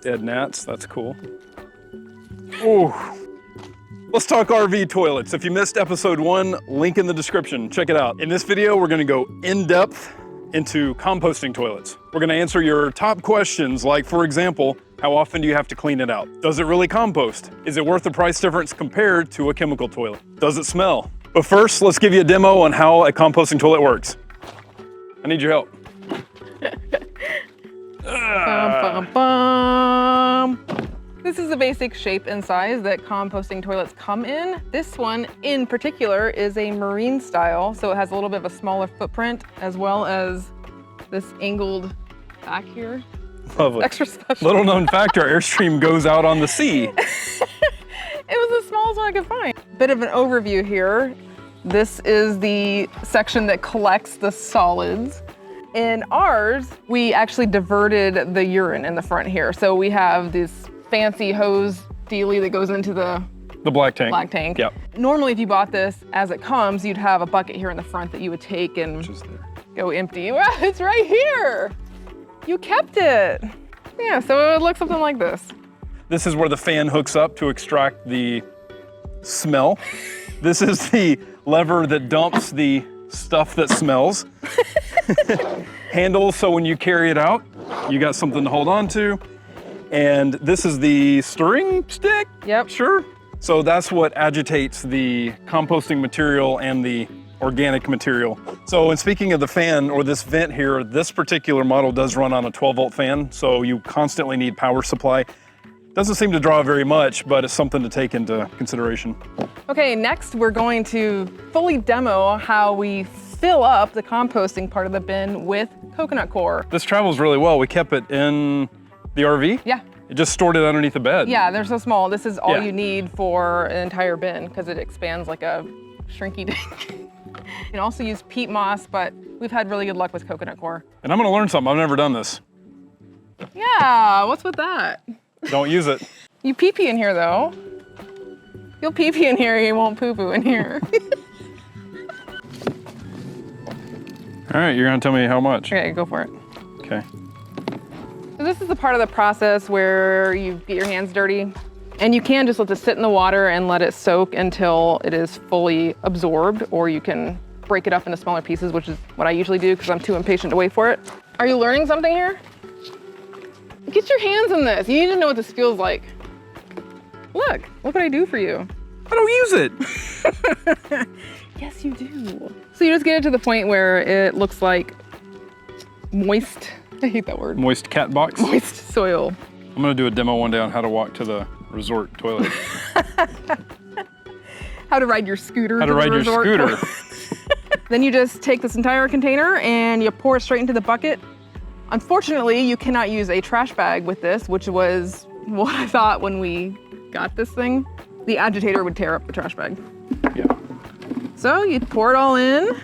Dead gnats, that's cool. Ooh. Let's talk RV toilets. If you missed episode 1, link in the description, check it out. In this video, we're gonna go in depth into composting toilets. We're gonna answer your top questions, like for example, how often do you have to clean it out? Does it really compost? Is it worth the price difference compared to a chemical toilet? Does it smell? But first, let's give you a demo on how a composting toilet works. I need your help. Bum, bum, bum. This is the basic shape and size that composting toilets come in. This one in particular is a marine style, so it has a little bit of a smaller footprint, as well as this angled back here. Lovely. Extra special. Little known fact, our Airstream goes out on the sea. It was the smallest one I could find. Bit of an overview here. This is the section that collects the solids. In ours, we actually diverted the urine in the front here. So we have this fancy hose dealie that goes into the black tank. Black tank. Yep. Normally, if you bought this as it comes, you'd have a bucket here in the front that you would take and go empty. Well, it's right here. You kept it. Yeah, so it looks something like this. This is where the fan hooks up to extract the smell. This is the lever that dumps the stuff that smells. Handle, so when you carry it out, you got something to hold on to. And this is the stirring stick? Yep. Sure. So that's what agitates the composting material and the organic material. So, and speaking of the fan or this vent here, this particular model does run on a 12-volt fan, so you constantly need power supply. Doesn't seem to draw very much, but it's something to take into consideration. Okay, next we're going to fully demo how we fill up the composting part of the bin with coconut coir. This travels really well. We kept it in the RV? Yeah. It just stored it underneath the bed. Yeah, they're so small. This is all you need for an entire bin because it expands like a shrinky dink. You can also use peat moss, but we've had really good luck with coconut coir. And I'm gonna learn something. I've never done this. Yeah, what's with that? Don't use it. You pee-pee in here though. You'll pee-pee in here, you won't poo-poo in here. All right, you're gonna tell me how much. Okay, go for it. Okay. So this is the part of the process where you get your hands dirty, and you can just let it sit in the water and let it soak until it is fully absorbed, or you can break it up into smaller pieces, which is what I usually do because I'm too impatient to wait for it. Are you learning something here? Get your hands in this. You need to know what this feels like. Look what I do for you. I don't use it. Yes, you do. So you just get it to the point where it looks like moist, I hate that word. Moist cat box? Moist soil. I'm gonna do a demo one day on how to walk to the resort toilet. How to ride your scooter How to ride your scooter. Then you just take this entire container and you pour it straight into the bucket. Unfortunately, you cannot use a trash bag with this, which was what I thought when we got this thing. The agitator would tear up the trash bag. Yeah. So you pour it all in.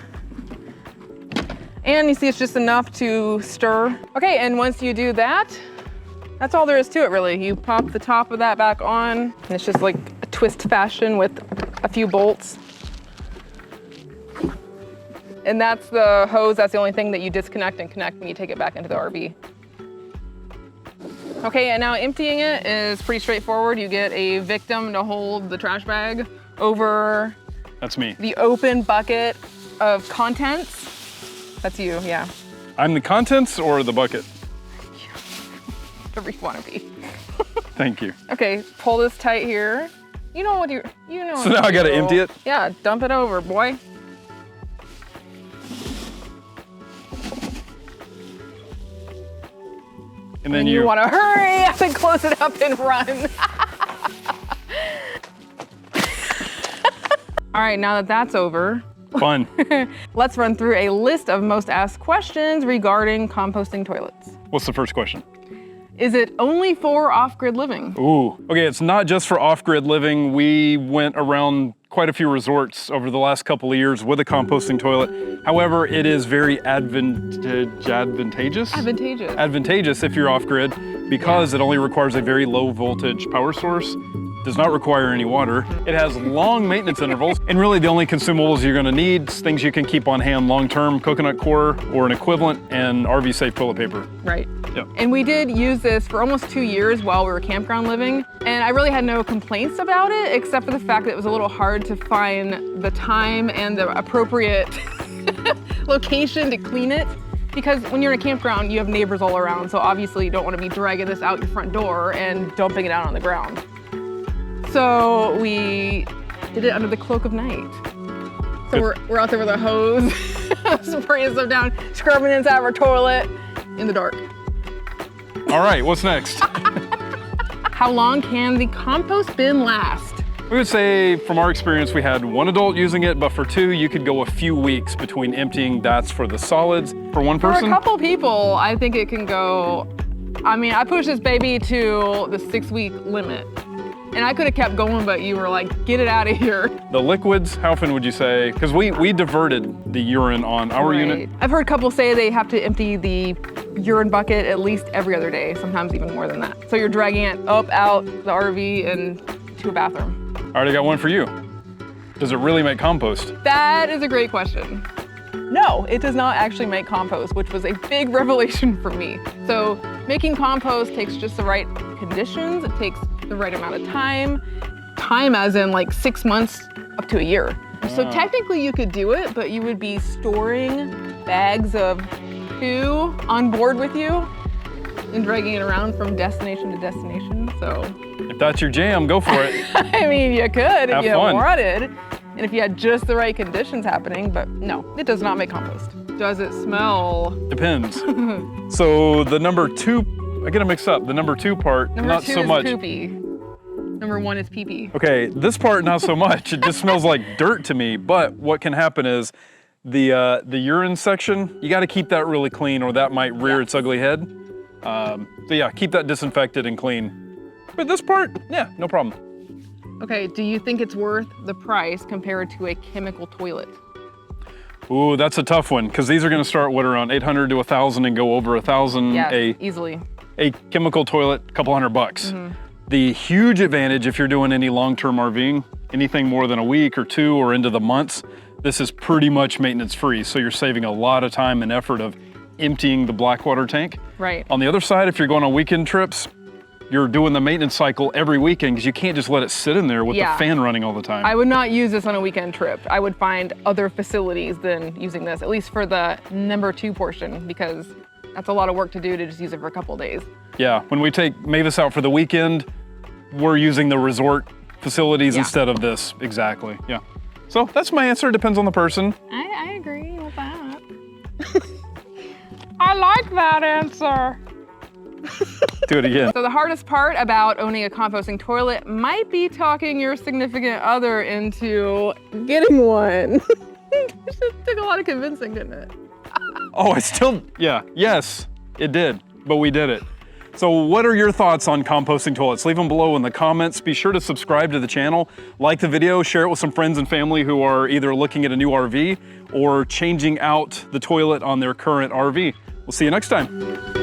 And you see it's just enough to stir. Okay, and once you do that, that's all there is to it really. You pop the top of that back on, and it's just like a twist fashion with a few bolts. And that's the hose, that's the only thing that you disconnect and connect when you take it back into the RV. Okay, and now emptying it is pretty straightforward. You get a victim to hold the trash bag over That's me. the open bucket of contents. That's you, yeah. I'm the contents or the bucket? Whatever you want to be. Thank you. Okay, pull this tight here. You know what you know. So now I gotta empty it? Yeah, dump it over, boy. And then You want to hurry up and close it up and run. All right, now that that's over, Fun. let's run through a list of most asked questions regarding composting toilets. What's the first question? Is it only for off-grid living? Ooh. Okay, it's not just for off-grid living. We went around quite a few resorts over the last couple of years with a composting toilet. However, it is very advantageous? Advantageous. Advantageous if you're off-grid because it only requires a very low voltage power source does not require any water. It has long maintenance intervals, and really the only consumables you're gonna need is things you can keep on hand long-term, coconut coir or an equivalent, and RV safe toilet paper. Right. Yep. And we did use this for almost 2 years while we were campground living, and I really had no complaints about it, except for the fact that it was a little hard to find the time and the appropriate location to clean it. Because when you're in a campground, you have neighbors all around, so obviously you don't want to be dragging this out your front door and dumping it out on the ground. So we did it under the cloak of night. So we're out there with a hose, spraying stuff down, scrubbing inside of our toilet in the dark. All right, what's next? How long can the compost bin last? We would say, from our experience, we had 1 adult using it, but for 2, you could go a few weeks between emptying. That's for the solids. For 1 person? For a couple people, I think it can go, I mean, I pushed this baby to the 6-week limit. And I could have kept going, but you were like, get it out of here. The liquids, how often would you say? Because we diverted the urine on our unit. I've heard couples say they have to empty the urine bucket at least every other day, sometimes even more than that. So you're dragging it up, out the RV, and to a bathroom. I already got one for you. Does it really make compost? That is a great question. No, it does not actually make compost, which was a big revelation for me. So making compost takes just the right conditions. It takes the right amount of time. Time as in like 6 months up to a year. So technically you could do it, but you would be storing bags of poo on board with you and dragging it around from destination to destination, so. If that's your jam, go for it. I mean, you could if you fun. wanted, and if you had just the right conditions happening, but no, it does not make compost. Does it smell? Depends. So the number 2, I get it mixed up. The number 2 part, not so much. Number 2 is poopy. Number 1 is pee-pee. Okay, this part not so much. It just smells like dirt to me, but what can happen is the urine section, you gotta keep that really clean or that might rear its ugly head. So yeah, keep that disinfected and clean. But this part, yeah, no problem. Okay, do you think it's worth the price compared to a chemical toilet? Ooh, that's a tough one, because these are gonna start, what, around 800 to 1,000 and go over 1,000. Yeah, easily. A chemical toilet, a couple $100. The huge advantage if you're doing any long-term RVing, anything more than a week or 2 or into the months, this is pretty much maintenance free. So you're saving a lot of time and effort of emptying the Blackwater tank. Right. On the other side, if you're going on weekend trips, you're doing the maintenance cycle every weekend because you can't just let it sit in there with the fan running all the time. I would not use this on a weekend trip. I would find other facilities than using this, at least for the number 2 portion, because that's a lot of work to do to just use it for a couple days. Yeah, when we take Mavis out for the weekend, we're using the resort facilities instead of this. Exactly, yeah. So that's my answer, depends on the person. I agree with that. I like that answer. Do it again. So the hardest part about owning a composting toilet might be talking your significant other into getting one. It took a lot of convincing, didn't it? Oh, yes, it did, but we did it. So what are your thoughts on composting toilets? Leave them below in the comments. Be sure to subscribe to the channel, like the video, share it with some friends and family who are either looking at a new RV or changing out the toilet on their current RV. We'll see you next time.